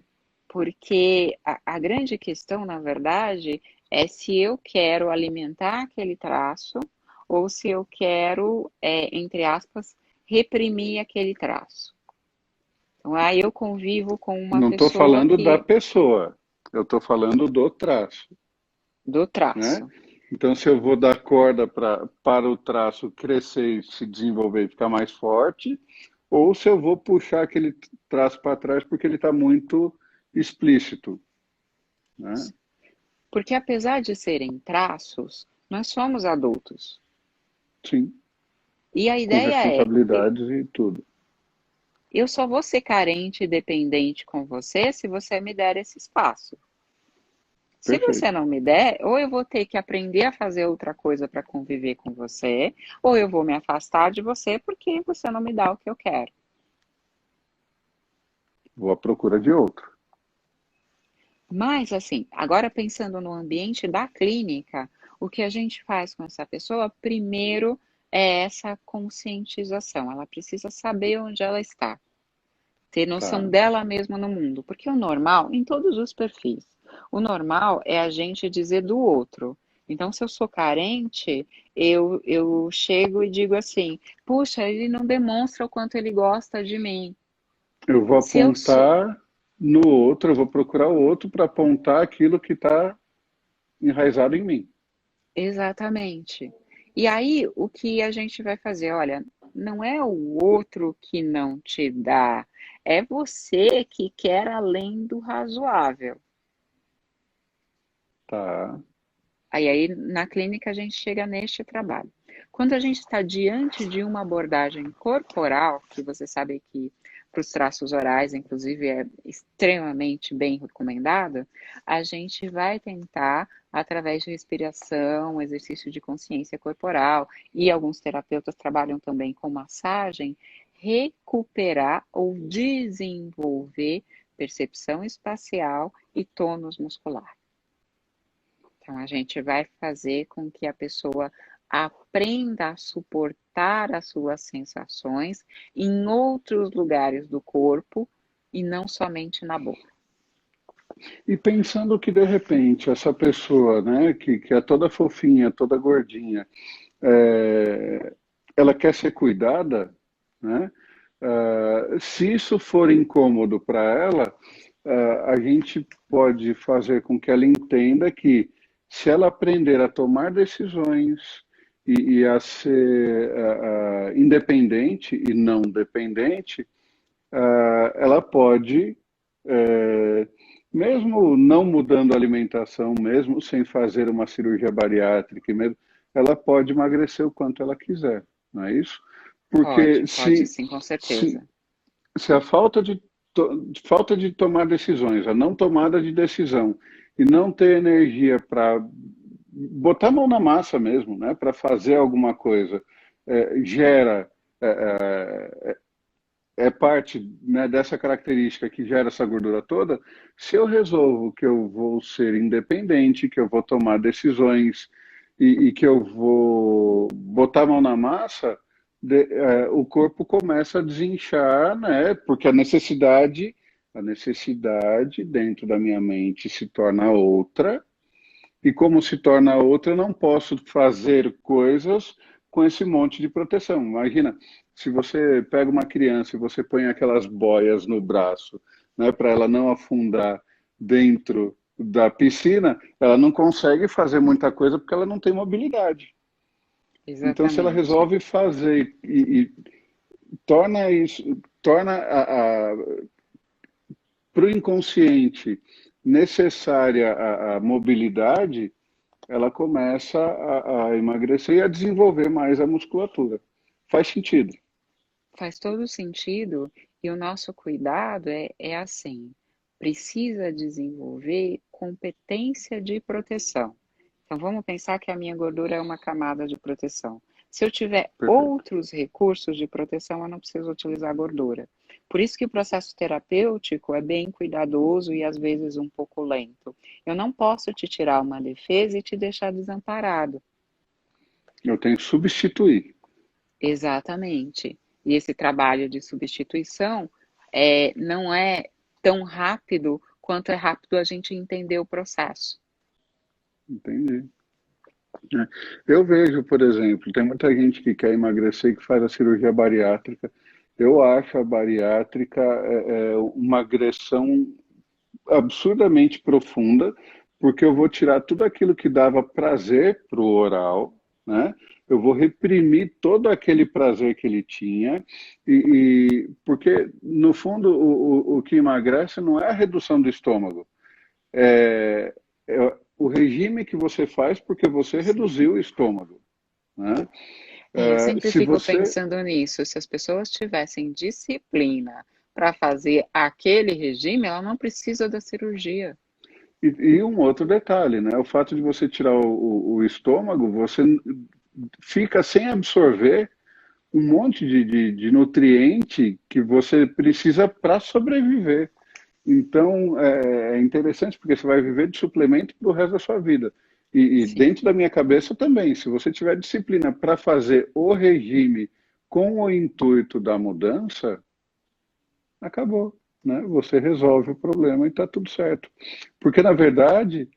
Porque a grande questão, na verdade, é se eu quero alimentar aquele traço ou se eu quero, entre aspas, reprimir aquele traço. Então, aí eu convivo com uma Não estou pessoa falando da que pessoa, eu estou falando do traço, do né? traço. Então, se eu vou dar corda para o traço crescer e se desenvolver e ficar mais forte, ou se eu vou puxar aquele traço para trás porque ele está muito explícito, né? Porque apesar de serem traços, nós somos adultos. Sim, E a com ideia é, responsabilidades e tudo. eu só vou ser carente e dependente com você se você me der esse espaço. Se você Perfeito. não me der, ou eu vou ter que aprender a fazer outra coisa para conviver com você, ou eu vou me afastar de você porque você não me dá o que eu quero. Vou à procura de outro. Mas, assim, agora pensando no ambiente da clínica, o que a gente faz com essa pessoa, primeiro, é essa conscientização. Ela precisa saber onde ela está, ter noção Tá. dela mesma no mundo. Porque o normal, em todos os perfis, o normal é a gente dizer do outro. Então, se eu sou carente, eu chego e digo assim: puxa, ele não demonstra o quanto ele gosta de mim. Eu vou Se eu sou. apontar no outro, eu vou procurar o outro para apontar aquilo que está enraizado em mim. Exatamente. E aí, o que a gente vai fazer? Olha, não é o outro que não te dá, é você que quer além do razoável. Tá. Aí, na clínica, a gente chega neste trabalho. Quando a gente está diante de uma abordagem corporal, que você sabe que para os traços orais, inclusive, é extremamente bem recomendado, a gente vai tentar, através de respiração, exercício de consciência corporal, e alguns terapeutas trabalham também com massagem, recuperar ou desenvolver percepção espacial e tônus muscular. Então, a gente vai fazer com que a pessoa aprenda a suportar as suas sensações em outros lugares do corpo e não somente na boca. E pensando que, de repente, essa pessoa, né, que é toda fofinha, toda gordinha, é, ela quer ser cuidada, né? Se isso for incômodo para ela, a gente pode fazer com que ela entenda que se ela aprender a tomar decisões e a ser independente e não dependente, ela pode, é, mesmo não mudando a alimentação, mesmo sem fazer uma cirurgia bariátrica, mesmo, ela pode emagrecer o quanto ela quiser, não é isso? Porque Pode sim, com certeza. se a falta de tomar decisões, a não tomada de decisão e não ter energia para botar a mão na massa mesmo, né, para fazer alguma coisa, gera é, parte, né, dessa característica que gera essa gordura toda. Se eu resolvo que eu vou ser independente, que eu vou tomar decisões e que eu vou botar a mão na massa, o corpo começa a desinchar, né? Porque a necessidade dentro da minha mente se torna outra, e como se torna outra, eu não posso fazer coisas com esse monte de proteção. Imagina, se você pega uma criança e você põe aquelas boias no braço, né, para ela não afundar dentro da piscina, ela não consegue fazer muita coisa porque ela não tem mobilidade. Então, se ela Exatamente. resolve fazer e torna isso, torna para o inconsciente necessária a mobilidade, ela começa a emagrecer e a desenvolver mais a musculatura. Faz sentido. Faz todo sentido e o nosso cuidado é assim, precisa desenvolver competência de proteção. Então vamos pensar que a minha gordura é uma camada de proteção. Se eu tiver Perfeito. outros recursos de proteção, eu não preciso utilizar gordura. Por isso que o processo terapêutico é bem cuidadoso e às vezes um pouco lento. Eu não posso te tirar uma defesa e te deixar desamparado. Eu tenho que substituir. Exatamente. E esse trabalho de substituição não é tão rápido quanto é rápido a gente entender o processo. Entendi. Eu vejo, por exemplo, tem muita gente que quer emagrecer e que faz a cirurgia bariátrica. Eu acho a bariátrica uma agressão absurdamente profunda, porque eu vou tirar tudo aquilo que dava prazer para o oral, né? Eu vou reprimir todo aquele prazer que ele tinha, porque, no fundo, o que emagrece não é a redução do estômago, é o regime que você faz porque você Sim. reduziu o estômago, né? Eu sempre Se fico você pensando nisso. Se as pessoas tivessem disciplina para fazer aquele regime, ela não precisa da cirurgia. E um outro detalhe, né? O fato de você tirar o estômago, você fica sem absorver um monte de nutriente que você precisa para sobreviver. Então, é interessante porque você vai viver de suplemento para o resto da sua vida. E Sim, dentro da minha cabeça também, se você tiver disciplina para fazer o regime com o intuito da mudança, acabou, né? Você resolve o problema e está tudo certo. Porque, na verdade,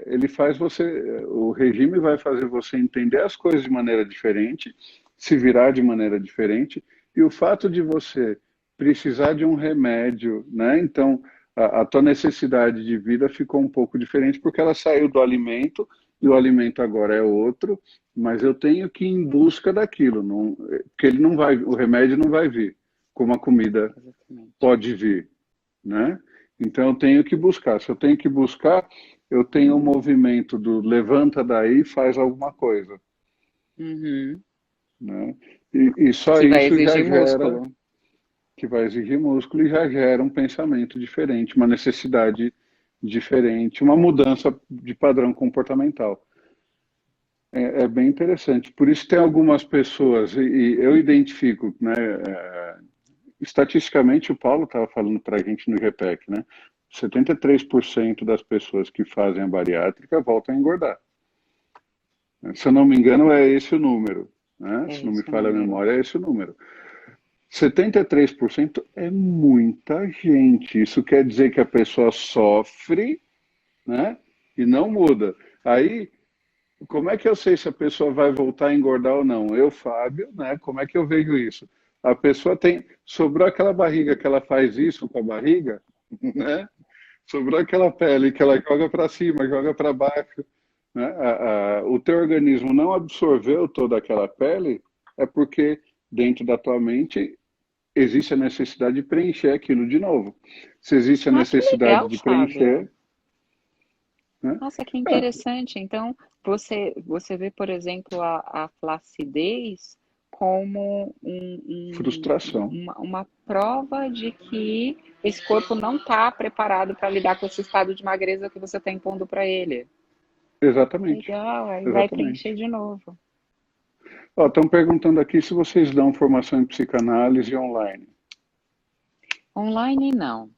ele faz você, o regime vai fazer você entender as coisas de maneira diferente, se virar de maneira diferente, e o fato de você precisar de um remédio, né? Então, a tua necessidade de vida ficou um pouco diferente porque ela saiu do alimento e o alimento agora é outro, mas eu tenho que ir em busca daquilo, não, porque ele não vai, o remédio não vai vir como a comida exatamente. pode vir, né? Então eu tenho que buscar. Se eu tenho que buscar, eu tenho o movimento do levanta daí e faz alguma coisa, Uhum. né? E só Que vai isso já exigir gera, músculo. que vai exigir músculo e já gera um pensamento diferente, uma necessidade diferente, uma mudança de padrão comportamental. É bem interessante. Por isso tem algumas pessoas, e eu identifico, né? Estatisticamente, o Paulo estava falando para a gente no GPEC, né? 73% das pessoas que fazem a bariátrica voltam a engordar. Se eu não me engano, é esse o número, né? É Se não me esse o falha a número. memória, é esse o número. 73% é muita gente. Isso quer dizer que a pessoa sofre, né? E não muda. Aí, como é que eu sei se a pessoa vai voltar a engordar ou não? Eu, Fábio, né? Como é que eu vejo isso? A pessoa tem. Sobrou aquela barriga que ela faz isso com a barriga, né? Sobrou aquela pele que ela joga para cima, joga para baixo, né? O teu organismo não absorveu toda aquela pele, é porque dentro da tua mente existe a necessidade de preencher aquilo de novo. Se existe a Ah, que necessidade legal, de Fábio. preencher, né? Nossa, que Ah, interessante. Então, você vê, por exemplo, a flacidez como frustração. uma prova de que esse corpo não está preparado para lidar com esse estado de magreza que você está impondo para ele. Exatamente. Legal, aí vai preencher Exatamente. de novo. Ó, estão perguntando aqui se vocês dão formação em psicanálise online. Online, não.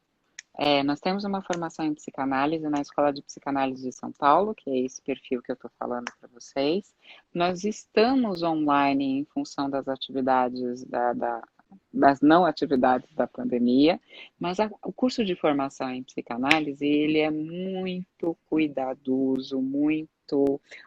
Nós temos uma formação em psicanálise na Escola de Psicanálise de São Paulo, que é esse perfil que eu estou falando para vocês. Nós estamos online em função das atividades das não atividades da pandemia, mas o curso de formação em psicanálise ele é muito cuidadoso, muito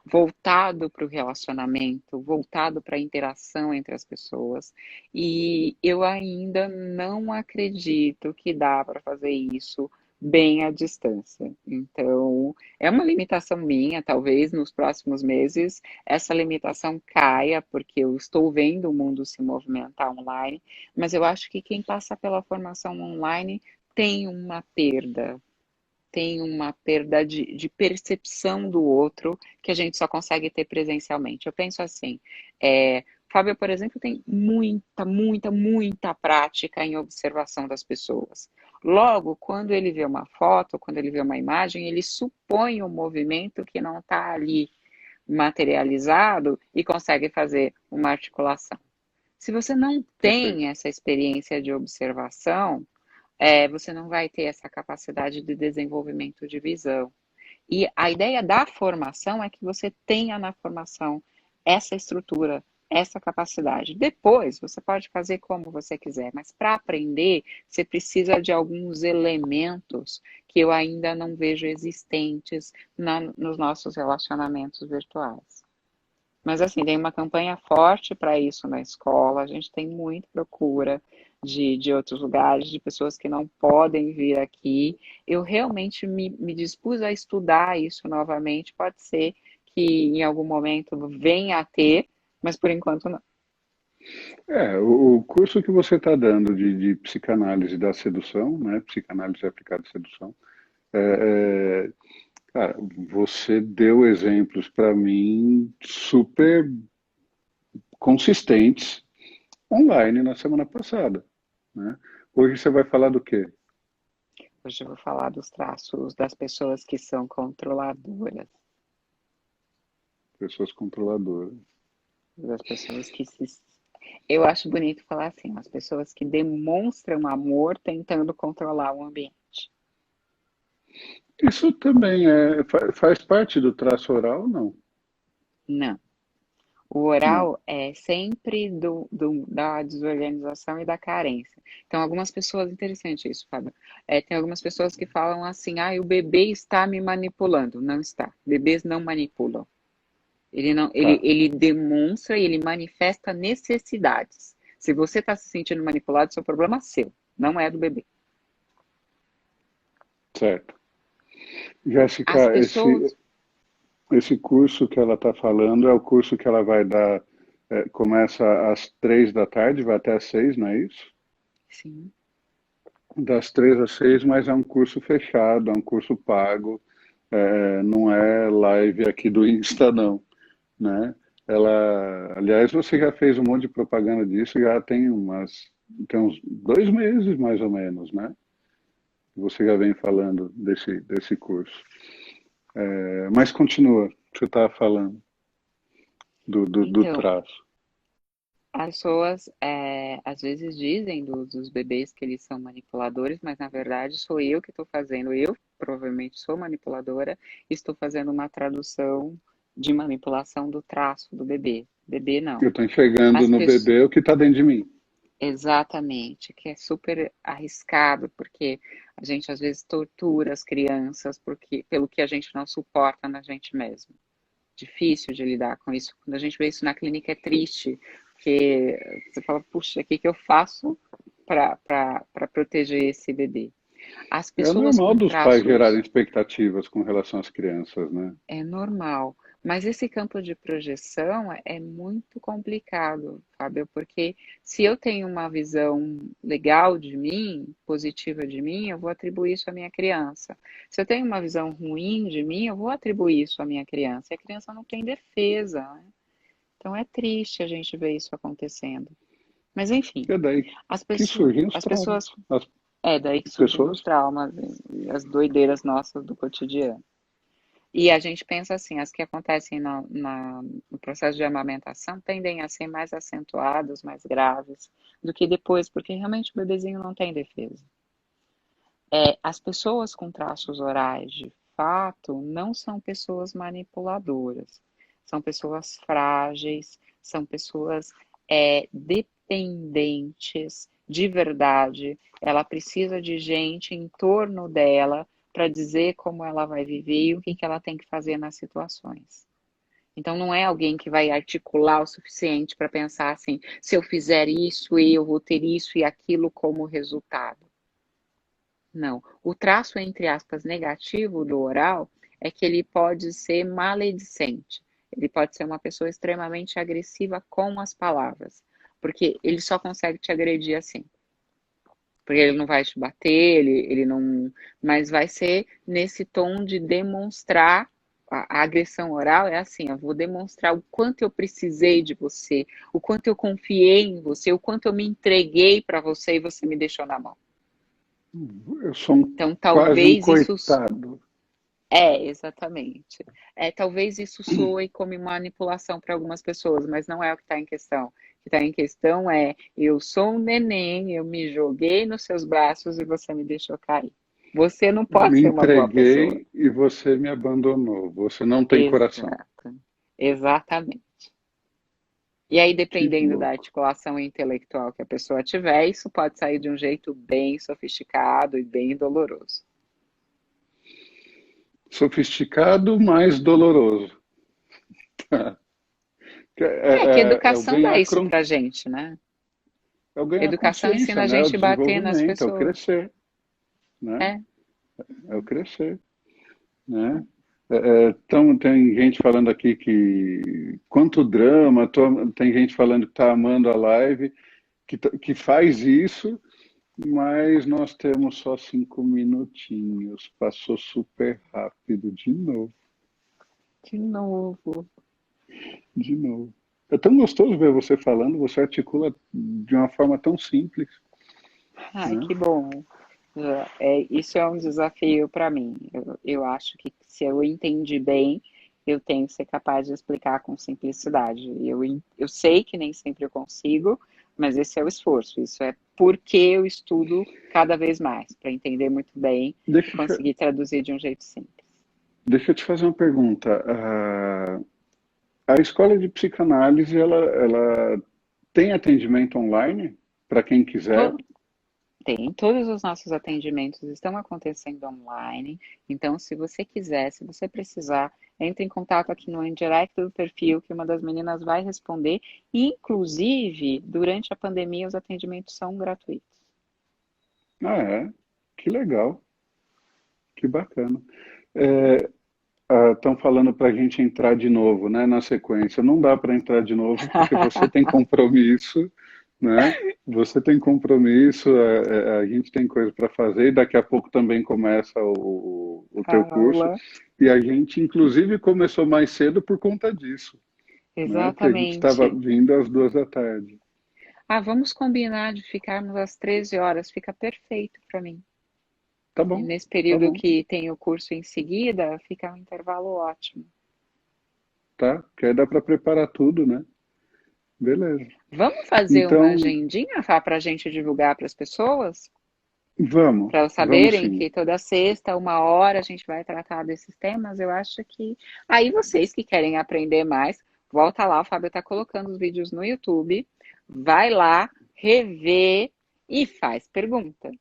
voltado para o relacionamento, voltado para a interação entre as pessoas. E eu ainda não acredito que dá para fazer isso bem à distância. Então, é uma limitação minha, talvez nos próximos meses essa limitação caia, porque eu estou vendo o mundo se movimentar online, mas eu acho que quem passa pela formação online tem uma perda de percepção do outro que a gente só consegue ter presencialmente. Eu penso assim, Fábio, por exemplo, tem muita prática em observação das pessoas. Logo, quando ele vê uma foto, quando ele vê uma imagem, ele supõe um movimento que não está ali materializado e consegue fazer uma articulação. Se você não tem Perfeito. essa experiência de observação, você não vai ter essa capacidade de desenvolvimento de visão. E a ideia da formação é que você tenha na formação essa estrutura, essa capacidade. Depois, você pode fazer como você quiser, mas para aprender, você precisa de alguns elementos que eu ainda não vejo existentes nos nossos relacionamentos virtuais. Mas assim, tem uma campanha forte para isso na escola, a gente tem muita procura de outros lugares, de pessoas que não podem vir aqui. Eu realmente me dispus a estudar isso novamente, pode ser que em algum momento venha a ter, mas por enquanto não. O curso que você está dando de psicanálise da sedução, né? Psicanálise aplicada à sedução, é, cara, você deu exemplos para mim super consistentes online na semana passada, né? Hoje você vai falar do quê? Hoje eu vou falar dos traços das pessoas que são controladoras, Pessoas controladoras. das pessoas que se. Eu acho bonito falar assim, as pessoas que demonstram amor tentando controlar o ambiente. Isso também faz parte do traço oral, não? Não. O Não. oral é sempre da desorganização e da carência. Então, algumas pessoas, interessante isso, Fábio. Tem algumas pessoas que falam assim, o bebê está me manipulando. Não está. Bebês não manipulam. Ele não, Tá, ele demonstra e ele manifesta necessidades. Se você está se sentindo manipulado, isso é um problema seu, não é do bebê. certo. As Jéssica, pessoas, esse curso que ela está falando é o curso que ela vai dar, começa às 3 da tarde, vai até às 6, não é isso? sim, Das 3 às 6, mas é um curso fechado, é um curso pago, não é live aqui do Insta, não, né? Aliás, você já fez um monte de propaganda disso, já tem uns 2 meses mais ou menos, né? Você já vem falando desse curso. Mas continua, você estava falando do então, traço. as pessoas às vezes dizem dos bebês que eles são manipuladores, mas na verdade sou eu que estou fazendo. Eu provavelmente sou manipuladora, estou fazendo uma tradução de manipulação do traço do bebê. Bebê não. Eu estou enxergando As no pessoas, bebê o que está dentro de mim. exatamente, que é super arriscado, porque a gente às vezes tortura as crianças pelo que a gente não suporta na gente mesmo. Difícil de lidar com isso. Quando a gente vê isso na clínica é triste, porque você fala, puxa, o que que eu faço para proteger esse bebê? As É pessoas normal com dos pais gerarem traços expectativas com relação às crianças, né? é normal, mas esse campo de projeção é muito complicado, Fábio, porque se eu tenho uma visão legal de mim, positiva de mim, eu vou atribuir isso à minha criança. Se eu tenho uma visão ruim de mim, eu vou atribuir isso à minha criança. E a criança não tem defesa, né? Então é triste a gente ver isso acontecendo. Mas enfim, E é daí que surgem os as traumas. pessoas As é daí que surgem os pessoas, traumas e as doideiras nossas do cotidiano. E a gente pensa assim, as que acontecem no processo de amamentação tendem a ser mais acentuadas, mais graves do que depois, porque realmente o bebezinho não tem defesa. As pessoas com traços orais, de fato, não são pessoas manipuladoras. São pessoas frágeis, são pessoas dependentes de verdade. Ela precisa de gente em torno dela para dizer como ela vai viver e o que ela tem que fazer nas situações. Então, não é alguém que vai articular o suficiente para pensar assim: se eu fizer isso, eu vou ter isso e aquilo como resultado. Não. O traço, entre aspas, negativo do oral é que ele pode ser maledicente. Ele pode ser uma pessoa extremamente agressiva com as palavras, porque ele só consegue te agredir assim. Porque ele não vai te bater, ele não. Mas vai ser nesse tom de demonstrar. A agressão oral é assim: eu vou demonstrar o quanto eu precisei de você, o quanto eu confiei em você, o quanto eu me entreguei para você e você me deixou na mão. eu sou Então, quase um talvez isso. coitado. Exatamente. Talvez isso soe como manipulação para algumas pessoas, mas não é o que está em questão. O que está em questão é: eu sou um neném, eu me joguei nos seus braços e você me deixou cair. Você não Eu pode me ser uma boa pessoa. entreguei e você me abandonou. Você não tem coração. Exato. Exatamente. E aí, Que dependendo da louco. articulação intelectual que a pessoa tiver, isso pode sair de um jeito bem sofisticado e bem doloroso. Sofisticado, mas doloroso. Que É o educação dá ganhar, isso pra gente, né? é o ganhar Educação consciência, ensina a né? É o gente a bater nas desenvolvimento, é o pessoas. crescer, né? É. É o crescer, né? Então, tem gente falando aqui que quanto drama, tem gente falando que está amando a live, que faz isso, mas nós temos só 5 minutinhos. Passou super rápido de novo, De novo. de novo. É tão gostoso ver você falando, você articula de uma forma tão simples, Ai, né? que bom. Isso é um desafio para mim. Eu acho que se eu entendi bem, eu tenho que ser capaz de explicar com simplicidade. Eu sei que nem sempre eu consigo, mas esse é o esforço. Isso é porque eu estudo cada vez mais, para entender muito bem e Deixa, eu conseguir traduzir de um jeito simples. deixa eu te fazer uma pergunta. A escola de psicanálise, ela tem atendimento online para quem quiser? To- Tem, todos os nossos atendimentos estão acontecendo online, então se você quiser, se você precisar, entre em contato aqui no indirect do perfil que uma das meninas vai responder. E, inclusive, durante a pandemia, os atendimentos são gratuitos. Ah, é? Que legal, que bacana. Estão falando para a gente entrar de novo, né, na sequência. Não dá para entrar de novo porque você tem compromisso, né? Você tem compromisso, a gente tem coisa para fazer e daqui a pouco também começa o A teu curso. aula, E a gente, inclusive, começou mais cedo por conta disso, né? Porque a gente estava exatamente. vindo às 2 da tarde. Ah, vamos combinar de ficarmos às 13 horas, fica perfeito para mim. Tá E bom, nesse tá período bom, que tem o curso em seguida, fica um intervalo ótimo. tá? Porque aí dá para preparar tudo, né? Beleza. Vamos fazer uma Então, agendinha para a gente divulgar para as pessoas? vamos, Para elas vamos saberem sim. que toda sexta, 1 hora, a gente vai tratar desses temas. Eu acho que aí vocês que querem aprender mais, volta lá, o Fábio está colocando os vídeos no YouTube, vai lá, revê e faz pergunta.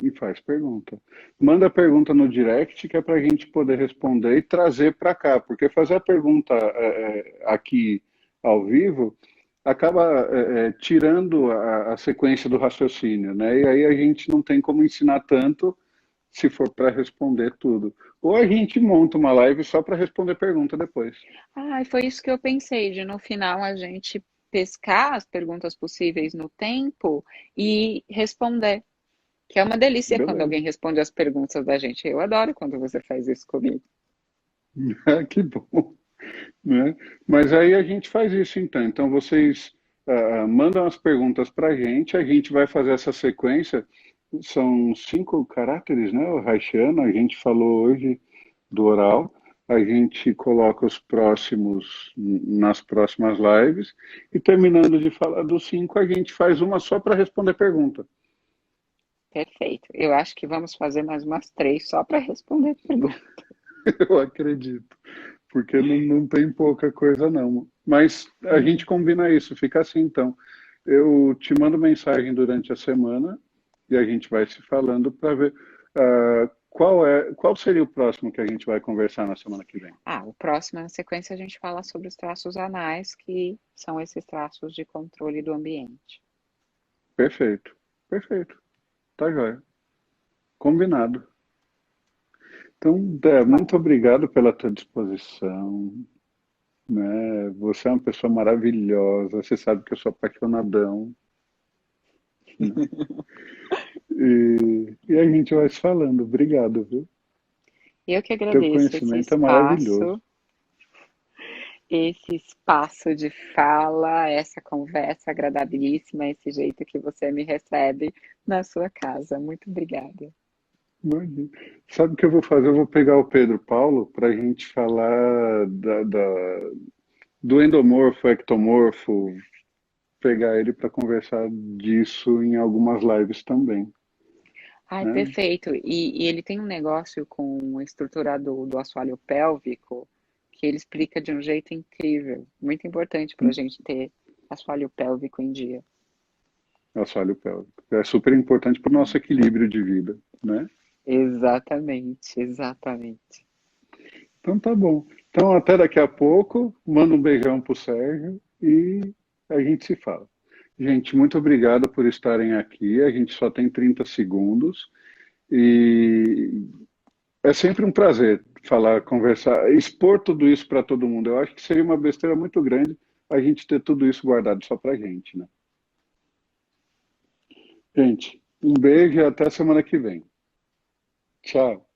E faz pergunta. Manda pergunta no direct que é para a gente poder responder e trazer para cá, porque fazer a pergunta aqui ao vivo acaba tirando a sequência do raciocínio, né? E aí a gente não tem como ensinar tanto se for para responder tudo. Ou a gente monta uma live só para responder pergunta depois. Ah, e foi isso que eu pensei, de no final a gente pescar as perguntas possíveis no tempo e responder. Que é uma delícia quando Beleza. alguém responde as perguntas da gente. Eu adoro quando você faz isso comigo. Que bom. Né? Mas aí a gente faz isso então. Então vocês mandam as perguntas para a gente vai fazer essa sequência. São 5 caracteres, né? O haitiano, a gente falou hoje do oral. A gente coloca os próximos nas próximas lives. E terminando de falar dos 5, a gente faz uma só para responder pergunta. Perfeito. Eu acho que vamos fazer mais umas 3 só para responder perguntas. Eu acredito. Porque não tem pouca coisa, não. Mas a gente combina isso, fica assim então. Eu te mando mensagem durante a semana e a gente vai se falando para ver qual seria o próximo que a gente vai conversar na semana que vem. Ah, o próximo na sequência a gente fala sobre os traços anais, que são esses traços de controle do ambiente. Perfeito, perfeito. Tá joia. Combinado. Então, Dé, muito Bom, obrigado pela tua disposição, né? Você é uma pessoa maravilhosa, você sabe que eu sou apaixonadão, né? E a gente vai se falando. Obrigado, viu? eu que Teu agradeço conhecimento é maravilhoso. esse espaço de fala, essa conversa agradabilíssima, esse jeito que você me recebe na sua casa. Muito obrigada. Imagina. Sabe o que eu vou fazer? Eu vou pegar o Pedro Paulo para a gente falar do endomorfo, ectomorfo, pegar ele para conversar disso em algumas lives também, Ai, né? perfeito. E ele tem um negócio com a estrutura do assoalho pélvico que ele explica de um jeito incrível. Muito importante para a gente ter assoalho pélvico em dia. Assoalho pélvico. É super importante para o nosso equilíbrio de vida, né? Exatamente, exatamente. Então tá bom. Então até daqui a pouco. Manda um beijão pro Sérgio e a gente se fala. Gente, muito obrigado por estarem aqui. A gente só tem 30 segundos e é sempre um prazer falar, conversar, expor tudo isso para todo mundo. Eu acho que seria uma besteira muito grande a gente ter tudo isso guardado só para a gente, né? Gente, um beijo e até semana que vem. Tchau.